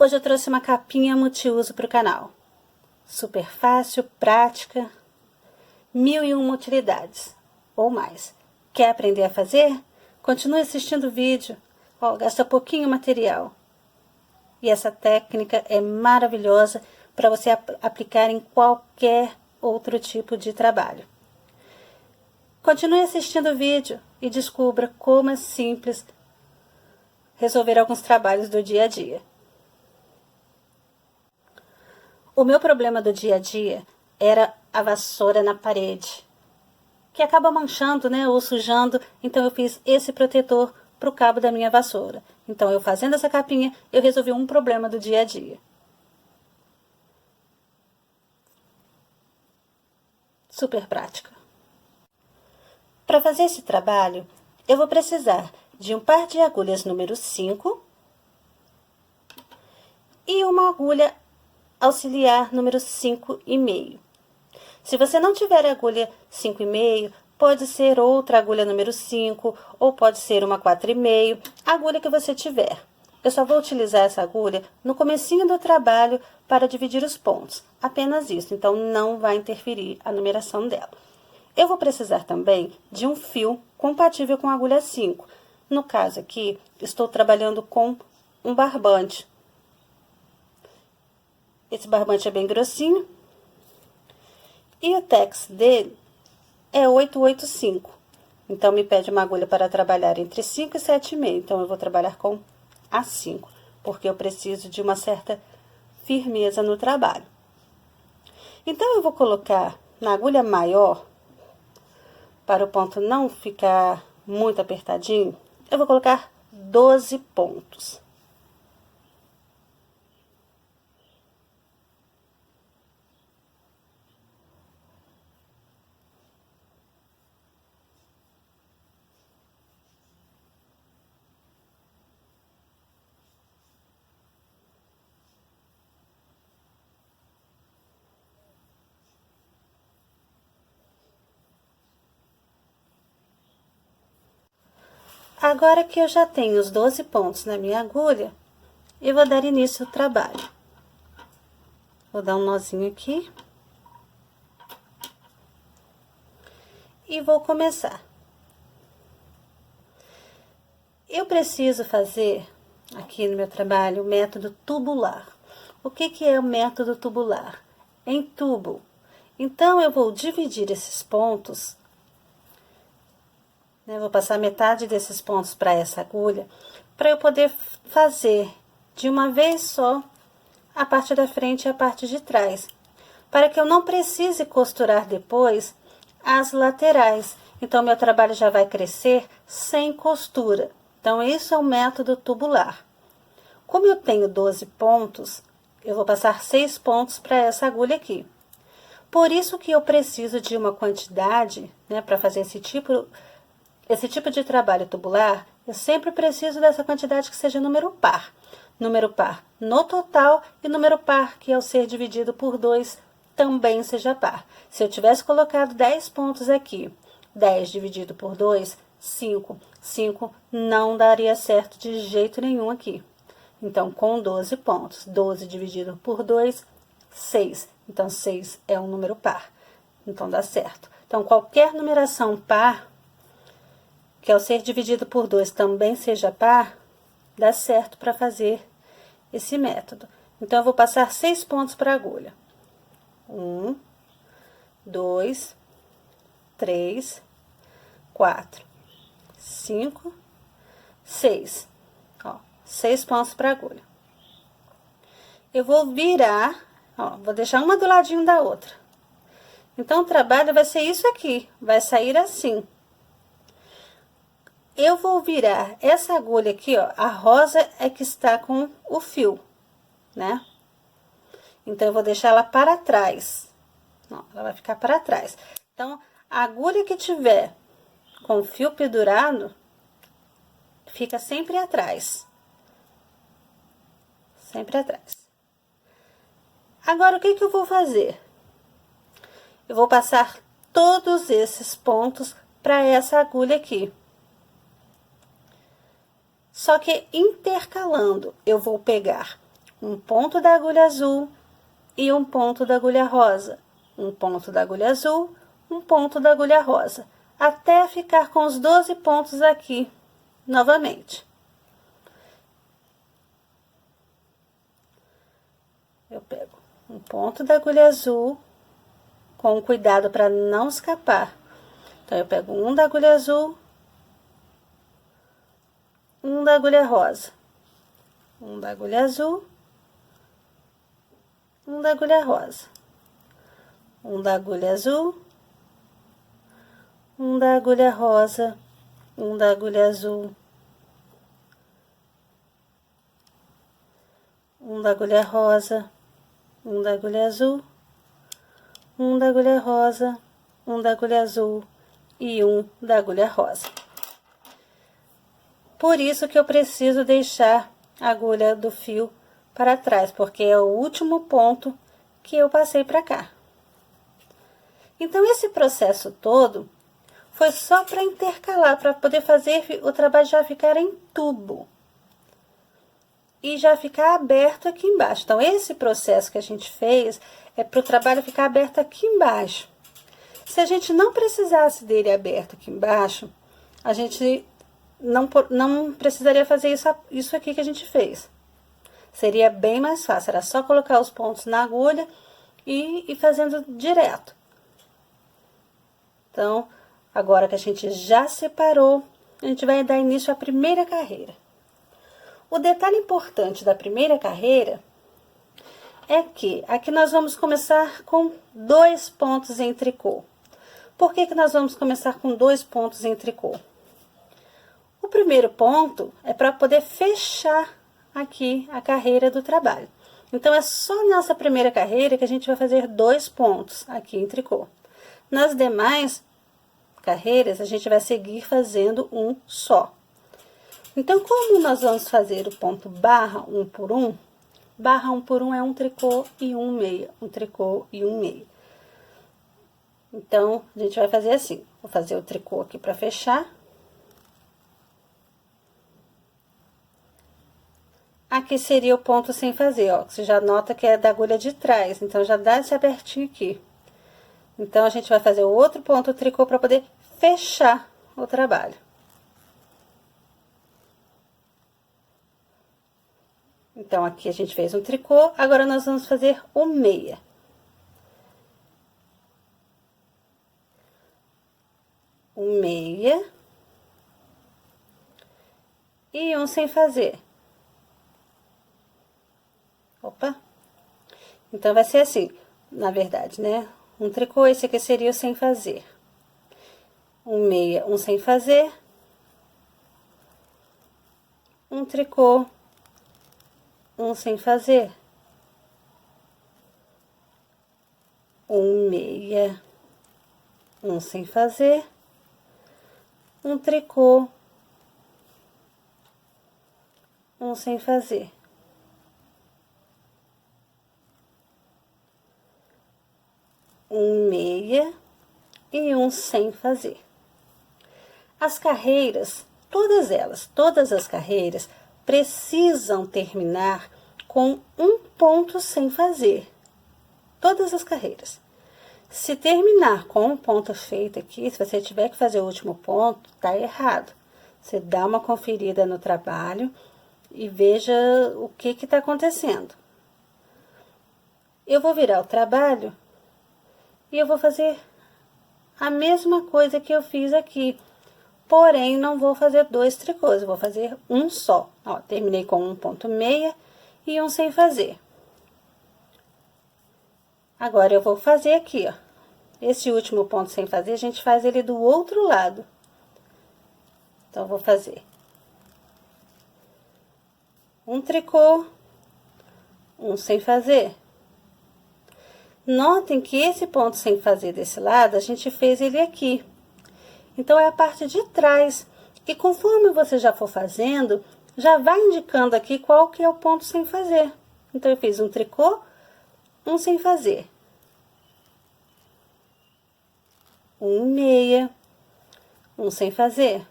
Hoje eu trouxe uma capinha multiuso para o canal. Super fácil, prática, 1001 utilidades, ou mais. Quer aprender a fazer? Continue assistindo o vídeo. Gasta pouquinho material. E essa técnica é maravilhosa para você aplicar em qualquer outro tipo de trabalho. Continue assistindo o vídeo e descubra como é simples resolver alguns trabalhos do dia a dia. O meu problema do dia a dia era a vassoura na parede, que acaba manchando, né, ou sujando. Então eu fiz esse protetor para o cabo da minha vassoura. Então eu fazendo essa capinha, eu resolvi um problema do dia a dia. Super prática. Para fazer esse trabalho, eu vou precisar de um par de agulhas número 5 e uma agulha auxiliar número 5,5. Se você não tiver agulha 5,5, pode ser outra agulha número 5 ou pode ser uma 4,5, a agulha que você tiver. Eu só vou utilizar essa agulha no comecinho do trabalho para dividir os pontos, apenas isso, então não vai interferir a numeração dela. Eu vou precisar também de um fio compatível com a agulha 5. No caso aqui, estou trabalhando com um barbante. Esse barbante é bem grossinho. E o tex dele é 885. Então, me pede uma agulha para trabalhar entre 5 e 7,5. Então, eu vou trabalhar com a 5, porque eu preciso de uma certa firmeza no trabalho. Então, eu vou colocar na agulha maior, para o ponto não ficar muito apertadinho, eu vou colocar 12 pontos. Agora que eu já tenho os 12 pontos na minha agulha, eu vou dar início ao trabalho. Vou dar um nozinho aqui. E vou começar. Eu preciso fazer, aqui no meu trabalho, o método tubular. O que é o método tubular? Em tubo. Então, eu vou dividir esses pontos, né? Vou passar metade desses pontos para essa agulha, para eu poder fazer de uma vez só a parte da frente e a parte de trás, para que eu não precise costurar depois as laterais. Então, meu trabalho já vai crescer sem costura. Então, isso é o método tubular. Como eu tenho 12 pontos, eu vou passar 6 pontos para essa agulha aqui. Por isso que eu preciso de uma quantidade, né, para fazer esse tipo de trabalho tubular, eu sempre preciso dessa quantidade que seja número par. Número par no total e número par que ao ser dividido por 2 também seja par. Se eu tivesse colocado 10 pontos aqui, 10 dividido por 2, 5. 5 não daria certo de jeito nenhum aqui. Então, com 12 pontos, 12 dividido por 2, 6. Então, 6 é um número par. Então, dá certo. Então, qualquer numeração par, que ao ser dividido por 2 também seja par, dá certo para fazer esse método. Então, eu vou passar 6 pontos para a agulha. 1, 2, 3, 4, 5, 6. Ó, 6 pontos para a agulha. Eu vou virar, ó, vou deixar uma do ladinho da outra. Então, o trabalho vai ser isso aqui, vai sair assim. Eu vou virar essa agulha aqui, ó, a rosa é que está com o fio, né? Então, eu vou deixar ela para trás. Ó, ela vai ficar para trás. Então, a agulha que tiver com o fio pendurado, fica sempre atrás. Sempre atrás. Agora, o que eu vou fazer? Eu vou passar todos esses pontos para essa agulha aqui. Só que intercalando, eu vou pegar um ponto da agulha azul e um ponto da agulha rosa, um ponto da agulha azul, um ponto da agulha rosa, até ficar com os 12 pontos aqui, novamente. Eu pego um ponto da agulha azul, com cuidado para não escapar. Então, eu pego um da agulha azul, um da agulha rosa, um da agulha azul, um da agulha rosa, um da agulha azul, um da agulha rosa, um da agulha azul, um da agulha rosa, um da agulha azul, um da agulha rosa, um da agulha azul e um da agulha rosa. Por isso que eu preciso deixar a agulha do fio para trás, porque é o último ponto que eu passei para cá. Então, esse processo todo foi só para intercalar, para poder fazer o trabalho já ficar em tubo. E já ficar aberto aqui embaixo. Então, esse processo que a gente fez é para o trabalho ficar aberto aqui embaixo. Se a gente não precisasse dele aberto aqui embaixo, a gente não precisaria fazer isso aqui que a gente fez. Seria bem mais fácil, era só colocar os pontos na agulha e ir fazendo direto. Então, agora que a gente já separou, a gente vai dar início à primeira carreira. O detalhe importante da primeira carreira é que aqui nós vamos começar com 2 pontos em tricô. Por que nós vamos começar com 2 pontos em tricô? O primeiro ponto é para poder fechar aqui a carreira do trabalho. Então, é só nessa primeira carreira que a gente vai fazer 2 pontos aqui em tricô. Nas demais carreiras, a gente vai seguir fazendo um só. Então, como nós vamos fazer o ponto barra 1 por 1, barra 1 por 1 é um tricô e um meia, um tricô e um meia. Então, a gente vai fazer assim, vou fazer o tricô aqui para fechar. Aqui seria o ponto sem fazer, ó, você já nota que é da agulha de trás, então já dá esse abertinho aqui. Então, a gente vai fazer outro ponto tricô para poder fechar o trabalho. Então, aqui a gente fez um tricô, agora nós vamos fazer o meia. Um meia. E um sem fazer. Opa! Então, vai ser assim, na verdade, né? Um tricô, esse aqui seria o sem fazer. Um meia, um sem fazer. Um tricô. Um sem fazer, um meia, um sem fazer, um tricô, um sem fazer, um meia e um sem fazer. As carreiras, todas elas, todas as carreiras, precisam terminar com um ponto sem fazer. Todas as carreiras. Se terminar com um ponto feito aqui, se você tiver que fazer o último ponto, tá errado. Você dá uma conferida no trabalho e veja o que tá acontecendo. Eu vou virar o trabalho e eu vou fazer a mesma coisa que eu fiz aqui. Porém, não vou fazer 2 tricôs, eu vou fazer um só. Ó, terminei com um ponto meia e um sem fazer. Agora, eu vou fazer aqui, ó. Esse último ponto sem fazer, a gente faz ele do outro lado. Então, eu vou fazer um tricô, um sem fazer. Notem que esse ponto sem fazer desse lado, a gente fez ele aqui. Então, é a parte de trás. E conforme você já for fazendo, já vai indicando aqui qual que é o ponto sem fazer. Então, eu fiz um tricô, um sem fazer. Um meia, um sem fazer.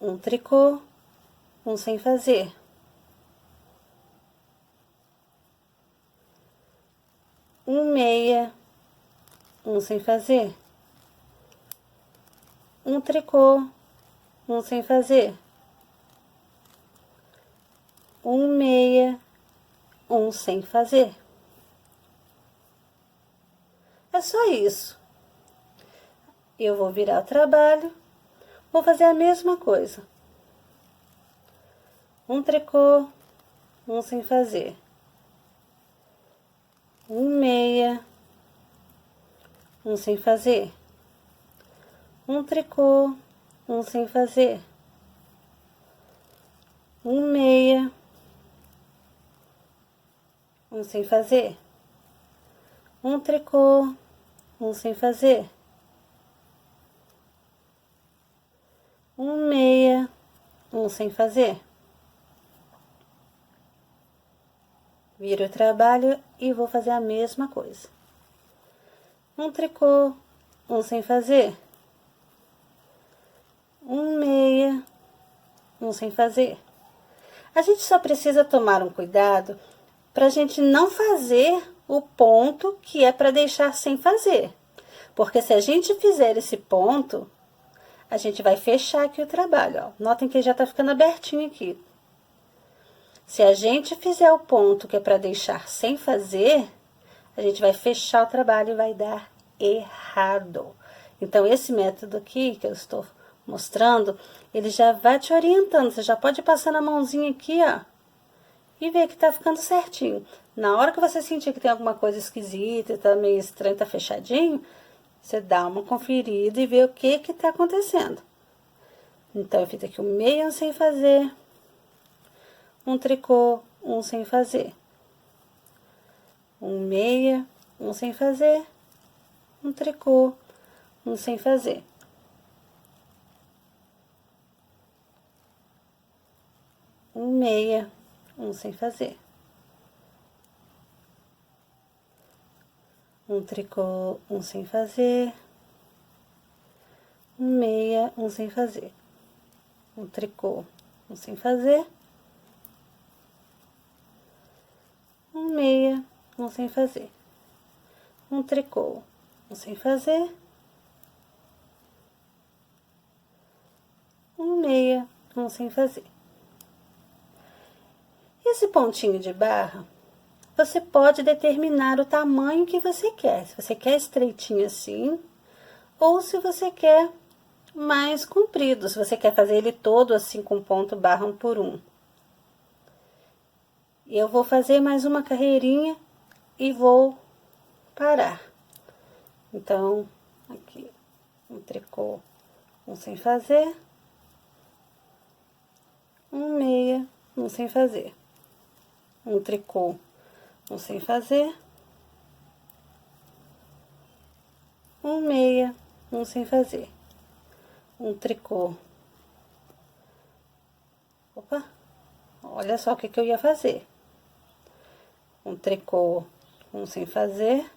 Um tricô, um sem fazer. um meia, um sem fazer, um tricô, um sem fazer, um meia, um sem fazer. É só isso. Eu vou virar o trabalho, vou fazer a mesma coisa. Um tricô, um sem fazer, um meia, um sem fazer, um tricô, um sem fazer, um meia, um sem fazer, um tricô, um sem fazer, um meia, um sem fazer. Viro o trabalho e vou fazer a mesma coisa. Um tricô, um sem fazer, um meia, um sem fazer. A gente só precisa tomar um cuidado para a gente não fazer o ponto que é para deixar sem fazer. Porque se a gente fizer esse ponto, a gente vai fechar aqui o trabalho, ó. Notem que já tá ficando abertinho aqui. Se a gente fizer o ponto que é para deixar sem fazer, a gente vai fechar o trabalho e vai dar errado. Então, esse método aqui que eu estou mostrando, ele já vai te orientando. Você já pode passar na mãozinha aqui, ó, e ver que tá ficando certinho. Na hora que você sentir que tem alguma coisa esquisita, tá meio estranho, tá fechadinho, você dá uma conferida e vê o que que tá acontecendo. Então, eu fiz aqui um meio sem fazer, um tricô, um sem fazer, um meia, um sem fazer, um tricô, um sem fazer, um meia, um sem fazer, um tricô, um sem fazer, um meia, um sem fazer, um tricô, um sem fazer, um meia, um sem fazer, um tricô, um sem fazer, um meia, um sem fazer. Esse pontinho de barra, você pode determinar o tamanho que você quer. Se você quer estreitinho assim, ou se você quer mais comprido, se você quer fazer ele todo assim com ponto barra 1 por 1. Eu vou fazer mais uma carreirinha e vou parar. Então, aqui, um tricô, um sem fazer, um meia, um sem fazer, um tricô, um sem fazer, um meia, um sem fazer, um tricô. Opa, olha só o que eu ia fazer. Um tricô, um sem fazer,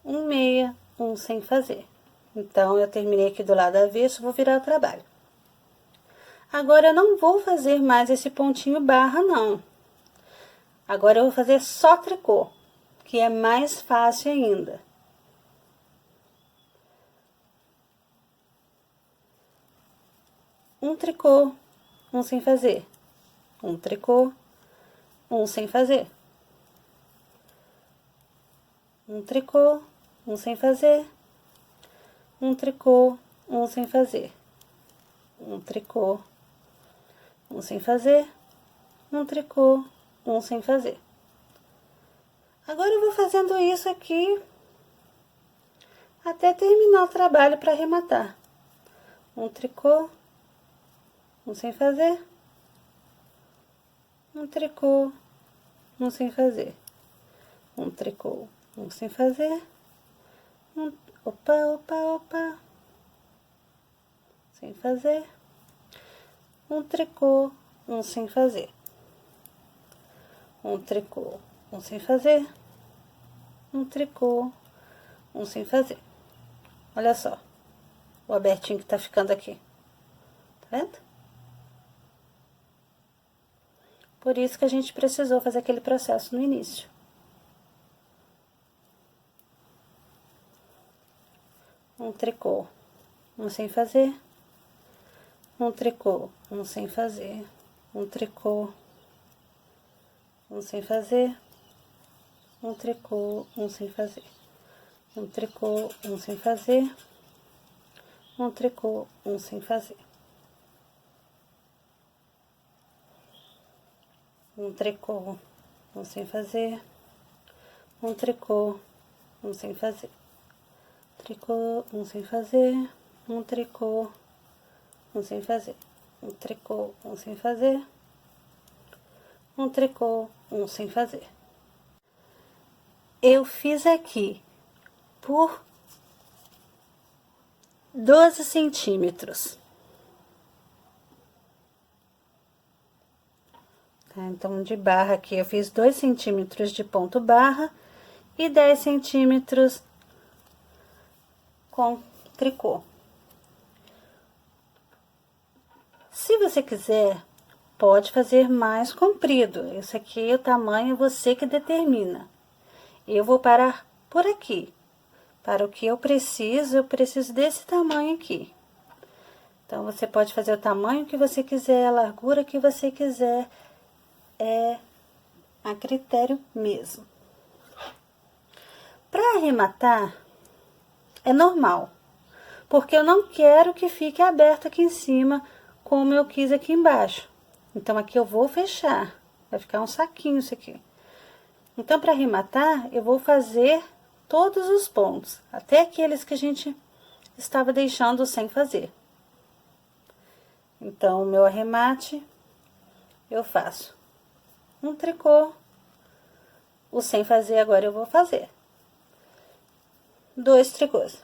um meia, um sem fazer. Então, eu terminei aqui do lado avesso, vou virar o trabalho. Agora, eu não vou fazer mais esse pontinho barra, não. Agora, eu vou fazer só tricô, que é mais fácil ainda. Um tricô, um sem fazer, um tricô, um sem fazer, um tricô, um sem fazer, um tricô, um sem fazer, um tricô, um sem fazer, um tricô, um sem fazer. Agora eu vou fazendo isso aqui até terminar o trabalho para arrematar. Um tricô, um sem fazer, um tricô, um sem fazer, um tricô, um sem fazer, opa, sem fazer, um tricô, um sem fazer, um tricô, um sem fazer, um tricô, um sem fazer. Olha só o abertinho que tá ficando aqui, tá vendo? Por isso que a gente precisou fazer aquele processo no início. Um tricô, um sem fazer, um tricô, um sem fazer, um tricô, um sem fazer, um tricô, um sem fazer, um tricô, um sem fazer, um tricô, um sem fazer, um tricô, um sem fazer, um tricô, um sem fazer, tricô, um sem fazer, um tricô, um sem fazer, um tricô, um sem fazer, um tricô, um sem fazer. Eu fiz aqui por 12 centímetros. Tá? Então, de barra aqui, eu fiz 2 centímetros de ponto barra e 10 centímetros com tricô. Se você quiser, pode fazer mais comprido. Esse aqui é o tamanho, você que determina. Eu vou parar por aqui. Para o que eu preciso desse tamanho aqui. Então, você pode fazer o tamanho que você quiser, a largura que você quiser, é a critério mesmo. Para arrematar, é normal, porque eu não quero que fique aberto aqui em cima, como eu quis aqui embaixo. Então, aqui eu vou fechar, vai ficar um saquinho isso aqui. Então, para arrematar, eu vou fazer todos os pontos, até aqueles que a gente estava deixando sem fazer. Então, o meu arremate, eu faço um tricô, o sem fazer agora eu vou fazer 2 tricôs.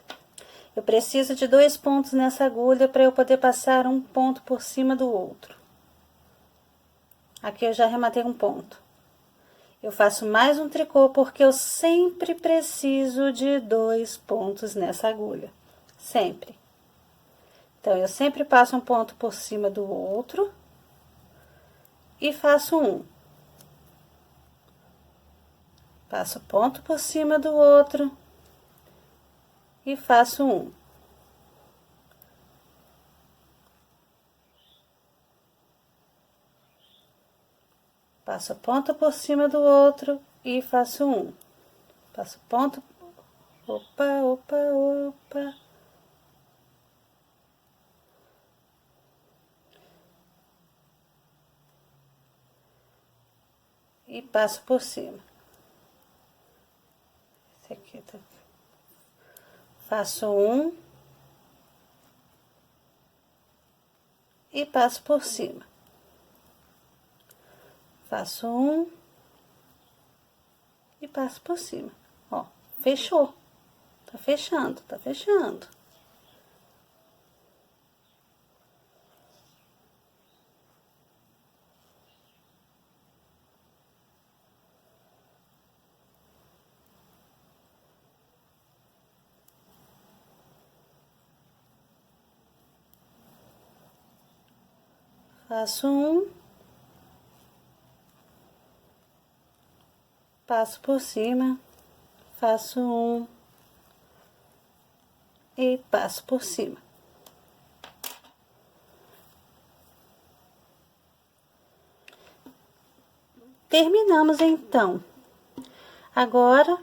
Eu preciso de 2 pontos nessa agulha para eu poder passar um ponto por cima do outro. Aqui eu já arrematei um ponto. Eu faço mais um tricô porque eu sempre preciso de 2 pontos nessa agulha, sempre. Então, eu sempre passo um ponto por cima do outro e faço um. Passo ponto por cima do outro e faço um. Passo ponto por cima do outro e faço um. Passo ponto, opa, opa, opa. E passo por cima. Esse aqui tá. Faço um. E passo por cima. Faço um. E passo por cima. Ó, fechou. Tá fechando, tá fechando. Faço um, passo por cima, faço um e passo por cima. Terminamos então. Agora,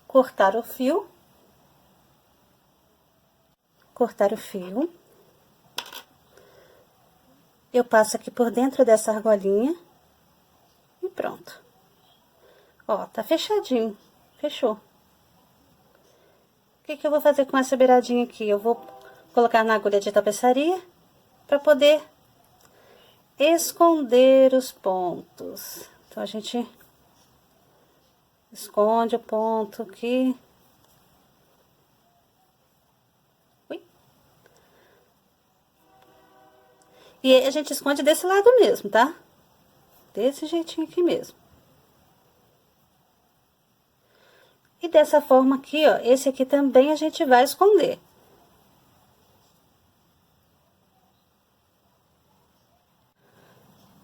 cortar o fio. Cortar o fio. Eu passo aqui por dentro dessa argolinha e pronto. Ó, tá fechadinho, fechou. O que que eu vou fazer com essa beiradinha aqui? Eu vou colocar na agulha de tapeçaria para poder esconder os pontos. Então, a gente esconde o ponto aqui. Ui. E a gente esconde desse lado mesmo, tá? Desse jeitinho aqui mesmo. E dessa forma aqui, ó, esse aqui também a gente vai esconder.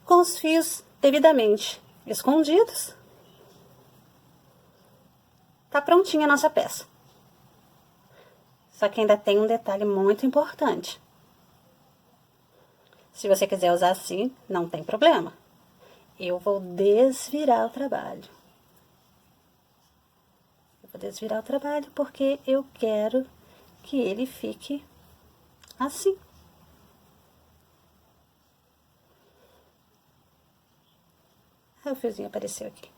Com os fios devidamente escondidos, tá prontinha a nossa peça. Só que ainda tem um detalhe muito importante. Se você quiser usar assim, não tem problema. Eu vou desvirar o trabalho. Eu vou desvirar o trabalho porque eu quero que ele fique assim. Aí o fiozinho apareceu aqui.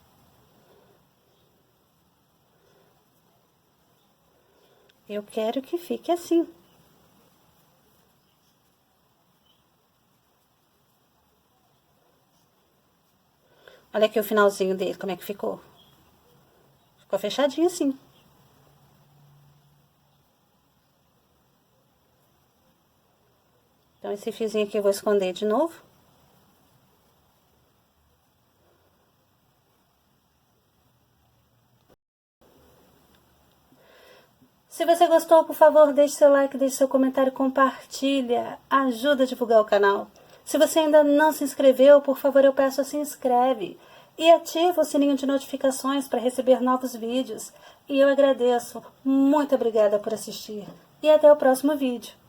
Eu quero que fique assim. Olha aqui o finalzinho dele, como é que ficou. Ficou fechadinho assim. Então, esse fiozinho aqui eu vou esconder de novo. Se você gostou, por favor, deixe seu like, deixe seu comentário, compartilha, ajuda a divulgar o canal. Se você ainda não se inscreveu, por favor, eu peço, se inscreve e ativa o sininho de notificações para receber novos vídeos. E eu agradeço. Muito obrigada por assistir. E até o próximo vídeo.